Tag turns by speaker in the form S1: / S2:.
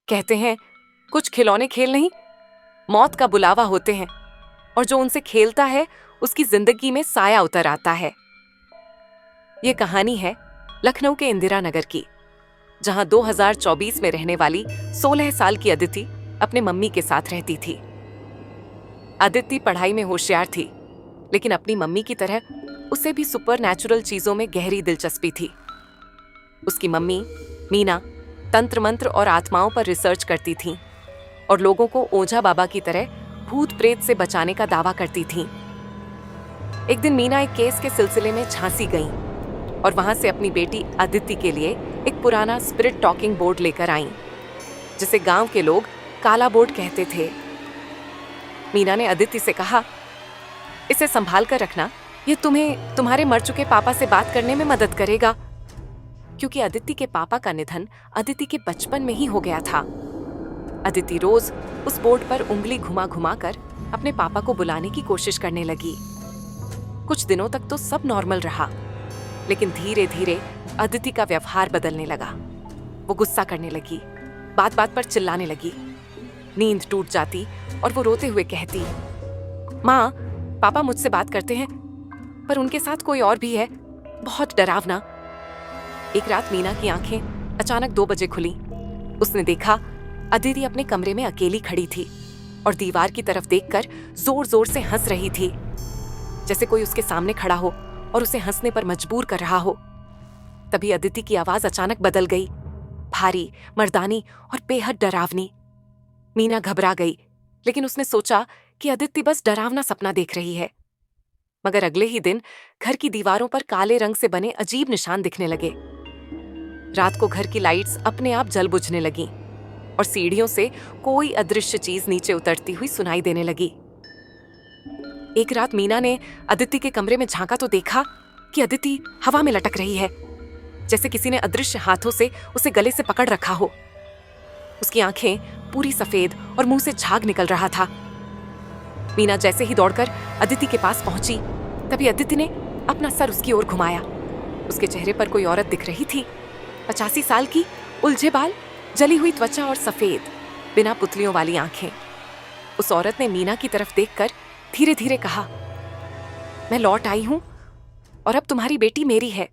S1: कहते हैं कुछ खिलौने खेल नहीं, मौत का बुलावा होते हैं, और जो उनसे खेलता है उसकी जिंदगी में साया उतर आता है। ये कहानी है लखनऊ के इंदिरा नगर की, जहां 2024 में रहने वाली 16 साल की अदिति अपने मम्मी के साथ रहती थी। अदिति पढ़ाई में होशियार थी, लेकिन अपनी मम्मी की तरह उसे भी सुपरनैचुरल चीजों में गहरी दिलचस्पी थी। उसकी मम्मी मीना तंत्र मंत्र और आत्माओं पर रिसर्च करती थीं और लोगों को ओझा बाबा की तरह भूत प्रेत से बचाने का दावा करती थीं। एक दिन मीना एक केस के सिलसिले में झांसी गईं और वहां से अपनी बेटी अदिति के लिए एक पुराना स्पिरिट टॉकिंग बोर्ड लेकर आईं, जिसे गांव के लोग काला बोर्ड कहते थे। मीना ने अदिति से कहा, इसे संभाल कर रखना, ये तुम्हें तुम्हारे मर चुके पापा से बात करने में मदद करेगा। क्योंकि अदिति के पापा का निधन अदिति के बचपन में ही हो गया था। अदिति रोज उस बोर्ड पर उंगली घुमा घुमा कर अपने पापा को बुलाने की कोशिश करने लगी। कुछ दिनों तक तो सब नॉर्मल रहा, लेकिन धीरे धीरे अदिति का व्यवहार बदलने लगा। वो गुस्सा करने लगी, बात बात पर चिल्लाने लगी, नींद टूट जाती और वो रोते हुए कहती, माँ, पापा मुझसे बात करते हैं, पर उनके साथ कोई और भी है, बहुत डरावना। एक रात मीना की आंखें अचानक 2 बजे खुली। उसने देखा अदिति अपने कमरे में अकेली खड़ी थी और दीवार की तरफ देखकर जोर जोर से हंस रही थी, जैसे कोई उसके सामने खड़ा हो और उसे हंसने पर मजबूर कर रहा हो। तभी अदिति की आवाज अचानक बदल गई, भारी, मर्दानी और बेहद डरावनी। मीना घबरा गई, लेकिन उसने सोचा कि अदिति बस डरावना सपना देख रही है। मगर अगले ही दिन घर की दीवारों पर काले रंग से बने अजीब निशान दिखने लगे। रात को घर की लाइट्स अपने आप जल बुझने लगीं और सीढ़ियों से कोई अदृश्य चीज नीचे उतरती हुई सुनाई देने लगी। एक रात मीना ने अदिति के कमरे में झांका तो देखा कि अदिति हवा में लटक रही है, जैसे किसी ने अदृश्य हाथों से उसे गले से पकड़ रखा हो। उसकी आंखें पूरी सफेद और मुंह से झाग निकल रहा था। मीना जैसे ही दौड़कर अदिति के पास पहुंची, तभी अदिति ने अपना सर उसकी ओर घुमाया। उसके चेहरे पर कोई औरत दिख रही थी, 85 साल की, उलझे बाल, जली हुई त्वचा और सफेद बिना पुतलियों वाली आंखें। उस औरत ने मीना की तरफ देखकर धीरे धीरे कहा, मैं लौट आई हूं और अब तुम्हारी बेटी मेरी है।